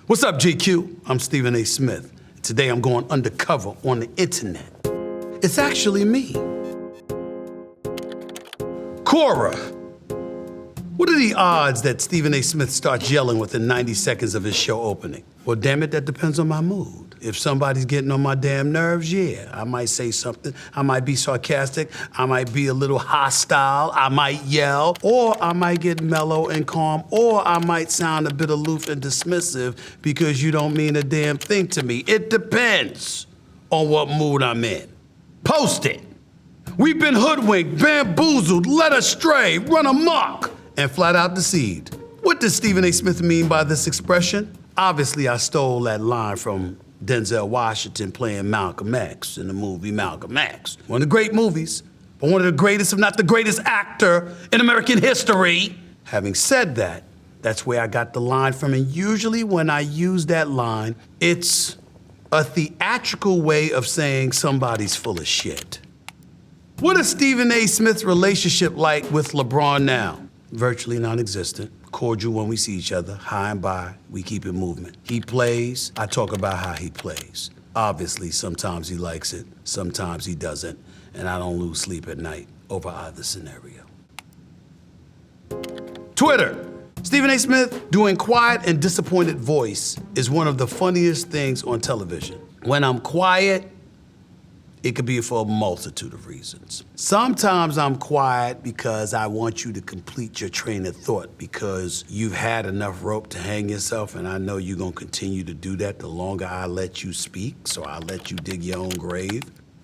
What's up, GQ? I'm Stephen A. Smith. Today I'm going undercover on the internet. It's actually me. Cora, what are the odds that Stephen A. Smith starts yelling within 90 seconds of his show opening? Well, damn it, that depends on my mood. If somebody's getting on my damn nerves, yeah, I might say something. I might be sarcastic. I might be a little hostile. I might yell. Or I might get mellow and calm. Or I might sound a bit aloof and dismissive because you don't mean a damn thing to me. It depends on what mood I'm in. Post it. We've been hoodwinked, bamboozled, led astray, run amok, and flat out deceived. What does Stephen A. Smith mean by this expression? Obviously, I stole that line from Denzel Washington playing Malcolm X in the movie Malcolm X. One of the great movies, but one of the greatest, if not the greatest actor in American history. Having said that, that's where I got the line from, and usually when I use that line, it's a theatrical way of saying somebody's full of shit. What is Stephen A. Smith's relationship like with LeBron now? Virtually non-existent. Cordial when we see each other. High and by, we keep it moving. He plays, I talk about how he plays. Obviously, sometimes he likes it, sometimes he doesn't, and I don't lose sleep at night over either scenario. Twitter. Stephen A. Smith doing quiet and disappointed voice is one of the funniest things on television. When I'm quiet, it could be for a multitude of reasons. Sometimes I'm quiet because I want you to complete your train of thought because you've had enough rope to hang yourself, and I know you're gonna continue to do that the longer I let you speak, so I'll let you dig your own grave.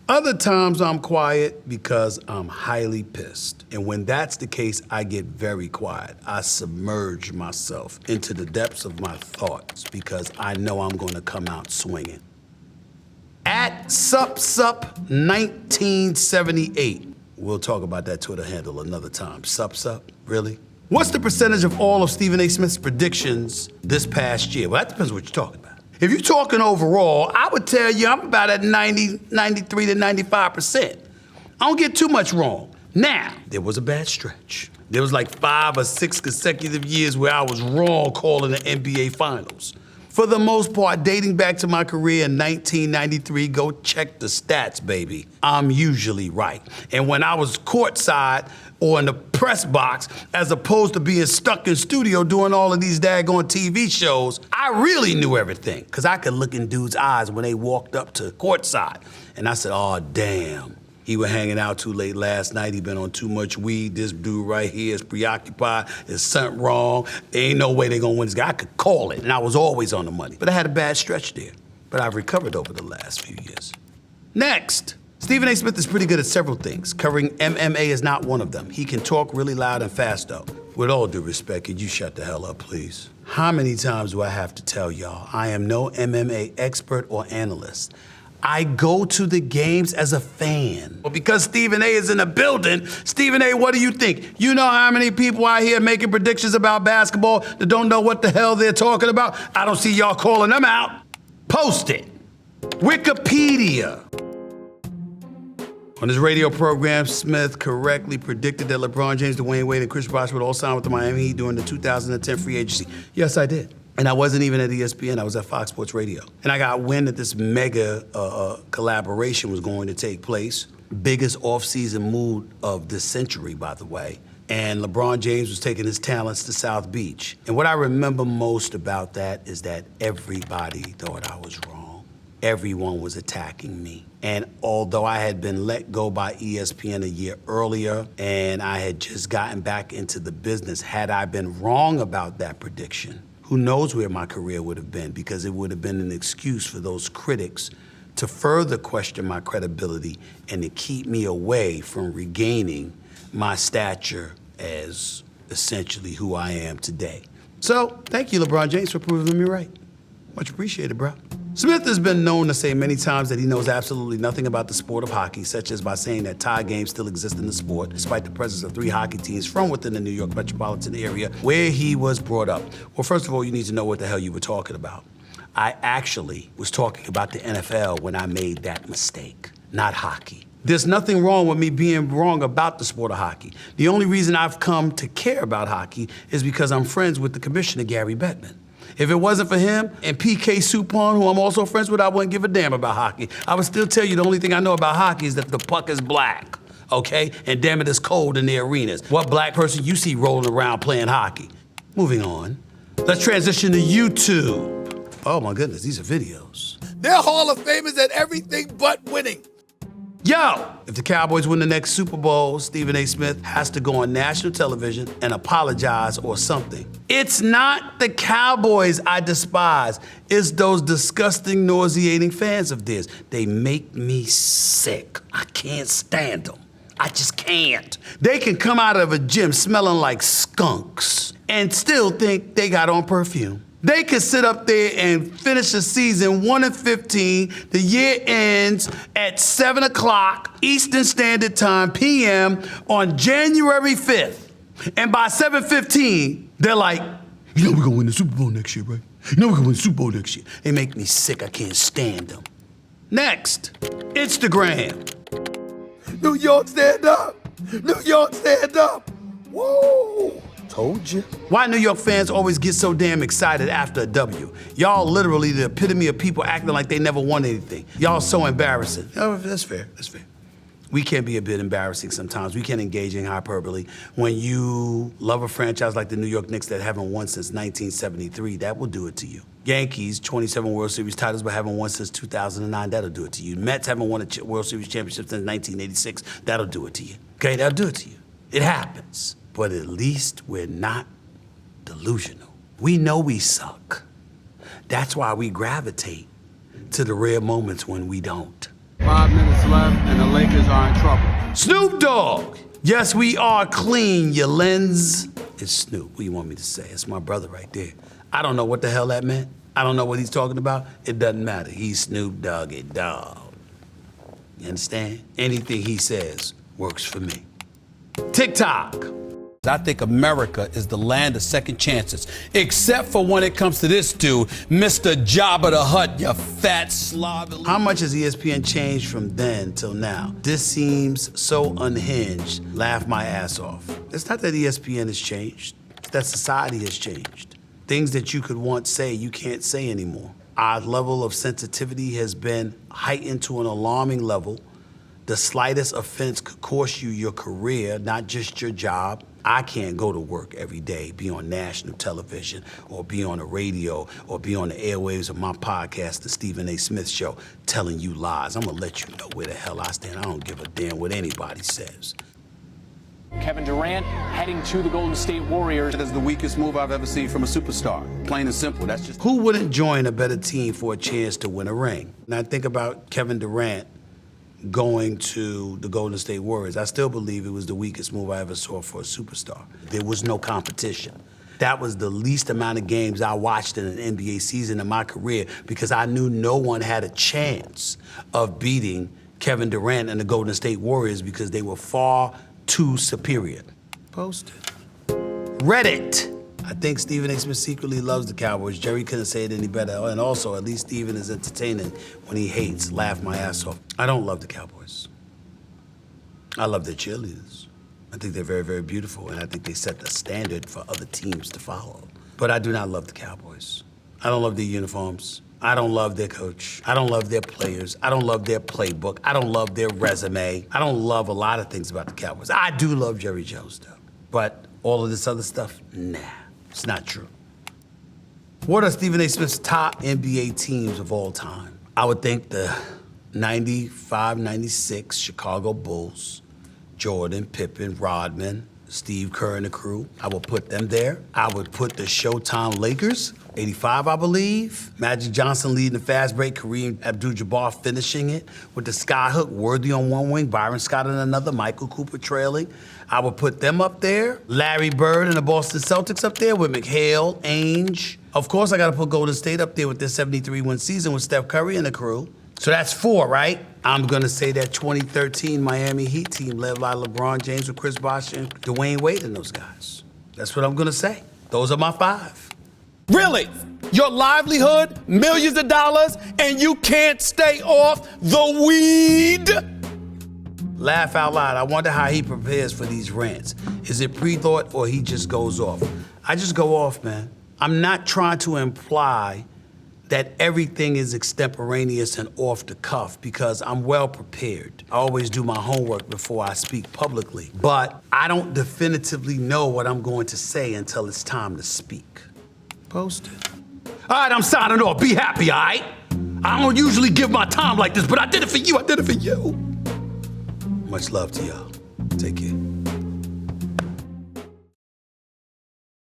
Other times I'm quiet because I'm highly pissed. And when that's the case, I get very quiet. I submerge myself into the depths of my thoughts because I know I'm gonna come out swinging. At SupSup1978. We'll talk about that Twitter handle another time. SupSup, really? What's the percentage of all of Stephen A. Smith's predictions this past year? Well, that depends on what you're talking about. If you're talking overall, I would tell you I'm about at 93 to 95%. I don't get too much wrong. Now, there was a bad stretch. There was like 5 or 6 consecutive years where I was wrong calling the NBA Finals. For the most part, dating back to my career in 1993, go check the stats, baby. I'm usually right. And when I was courtside or in the press box, as opposed to being stuck in studio doing all of these daggone TV shows, I really knew everything, because I could look in dudes' eyes when they walked up to courtside. And I said, oh, damn. He was hanging out too late last night. He been on too much weed. This dude right here is preoccupied. There's something wrong. There ain't no way they gonna win this guy. I could call it, and I was always on the money. But I had a bad stretch there. But I've recovered over the last few years. Next, Stephen A. Smith is pretty good at several things. Covering MMA is not one of them. He can talk really loud and fast, though. With all due respect, could you shut the hell up, please? How many times do I have to tell y'all I am no MMA expert or analyst? I go to the games as a fan. But because Stephen A. is in the building, Stephen A., what do you think? You know how many people out here making predictions about basketball that don't know what the hell they're talking about? I don't see y'all calling them out. Post it. Wikipedia. On his radio program, Smith correctly predicted that LeBron James, Dwayne Wade, and Chris Bosh would all sign with the Miami Heat during the 2010 free agency. Yes, I did. And I wasn't even at ESPN, I was at Fox Sports Radio. And I got wind that this mega collaboration was going to take place. Biggest off-season move of this century, by the way. And LeBron James was taking his talents to South Beach. And what I remember most about that is that everybody thought I was wrong. Everyone was attacking me. And although I had been let go by ESPN a year earlier and I had just gotten back into the business, had I been wrong about that prediction, who knows where my career would have been, because it would have been an excuse for those critics to further question my credibility and to keep me away from regaining my stature as essentially who I am today. So, thank you, LeBron James, for proving me right. Much appreciated, bro. Smith has been known to say many times that he knows absolutely nothing about the sport of hockey, such as by saying that tie games still exist in the sport, despite the presence of 3 hockey teams from within the New York metropolitan area where he was brought up. Well, first of all, you need to know what the hell you were talking about. I actually was talking about the NFL when I made that mistake, not hockey. There's nothing wrong with me being wrong about the sport of hockey. The only reason I've come to care about hockey is because I'm friends with the commissioner, Gary Bettman. If it wasn't for him and PK Supon, who I'm also friends with, I wouldn't give a damn about hockey. I would still tell you the only thing I know about hockey is that the puck is black, okay? And damn it, it's cold in the arenas. What black person you see rolling around playing hockey? Moving on. Let's transition to YouTube. Oh my goodness, these are videos. They're Hall of Famers at everything but winning. Yo, if the Cowboys win the next Super Bowl, Stephen A. Smith has to go on national television and apologize or something. It's not the Cowboys I despise. It's those disgusting, nauseating fans of theirs. They make me sick. I can't stand them. I just can't. They can come out of a gym smelling like skunks and still think they got on perfume. They could sit up there and finish the season 1-15. The year ends at 7 o'clock Eastern Standard Time, PM, on January 5th. And by 7:15, they're like, you know we're gonna win the Super Bowl next year, right? You know we're gonna win the Super Bowl next year. They make me sick. I can't stand them. Next, Instagram. New York, stand up. New York, stand up. Woo! Told you. Why New York fans always get so damn excited after a W? Y'all literally the epitome of people acting like they never won anything. Y'all so embarrassing. Oh, that's fair, that's fair. We can be a bit embarrassing sometimes. We can engage in hyperbole. When you love a franchise like the New York Knicks that haven't won since 1973, that will do it to you. Yankees, 27 World Series titles but haven't won since 2009, that'll do it to you. Mets haven't won a World Series championship since 1986, that'll do it to you. Okay, that'll do it to you. It happens. But at least we're not delusional. We know we suck. That's why we gravitate to the rare moments when we don't. 5 minutes left and the Lakers are in trouble. Snoop Dogg! Yes, we are clean, your lens. It's Snoop, what do you want me to say? It's my brother right there. I don't know what the hell that meant. I don't know what he's talking about. It doesn't matter. He's Snoop Doggy Dogg. You understand? Anything he says works for me. TikTok. I think America is the land of second chances, except for when it comes to this dude, Mr. Jabba the Hutt, you fat slob. How much has ESPN changed from then till now? This seems so unhinged. Laugh my ass off. It's not that ESPN has changed. It's that society has changed. Things that you could once say, you can't say anymore. Our level of sensitivity has been heightened to an alarming level. The slightest offense could cost you your career, not just your job. I can't go to work every day, be on national television, or be on the radio, or be on the airwaves of my podcast, The Stephen A. Smith Show, telling you lies. I'm gonna let you know where the hell I stand. I don't give a damn what anybody says. Kevin Durant heading to the Golden State Warriors. That is the weakest move I've ever seen from a superstar. Plain and simple, that's just... Who wouldn't join a better team for a chance to win a ring? Now think about Kevin Durant going to the Golden State Warriors. I still believe it was the weakest move I ever saw for a superstar. There was no competition. That was the least amount of games I watched in an NBA season in my career because I knew no one had a chance of beating Kevin Durant and the Golden State Warriors because they were far too superior. Posted. Reddit. I think Stephen A. Smith secretly loves the Cowboys. Jerry couldn't say it any better. And also, at least Stephen is entertaining when he hates. Laugh my ass off. I don't love the Cowboys. I love their cheerleaders. I think they're very, very beautiful, and I think they set the standard for other teams to follow. But I do not love the Cowboys. I don't love their uniforms. I don't love their coach. I don't love their players. I don't love their playbook. I don't love their resume. I don't love a lot of things about the Cowboys. I do love Jerry Jones, though. But all of this other stuff, nah. It's not true. What are Stephen A. Smith's top NBA teams of all time? I would think the 95-96 Chicago Bulls, Jordan, Pippen, Rodman, Steve Kerr and the crew. I would put them there. I would put the Showtime Lakers, 85, I believe. Magic Johnson leading the fast break, Kareem Abdul-Jabbar finishing it with the skyhook, Worthy on one wing, Byron Scott on another, Michael Cooper trailing. I would put them up there. Larry Bird and the Boston Celtics up there with McHale, Ainge. Of course, I gotta put Golden State up there with their 73-win season with Steph Curry and the crew. So that's 4, right? I'm gonna say that 2013 Miami Heat team led by LeBron James with Chris Bosh and Dwayne Wade and those guys. That's what I'm gonna say. Those are my 5. Really? Your livelihood, millions of dollars, and you can't stay off the weed? Laugh out loud. I wonder how he prepares for these rants. Is it pre-thought or he just goes off? I just go off, man. I'm not trying to imply that everything is extemporaneous and off the cuff because I'm well prepared. I always do my homework before I speak publicly, but I don't definitively know what I'm going to say until it's time to speak. Post it. All right, I'm signing off. Be happy, all right? I don't usually give my time like this, but I did it for you. I did it for you. Much love to y'all. Take care.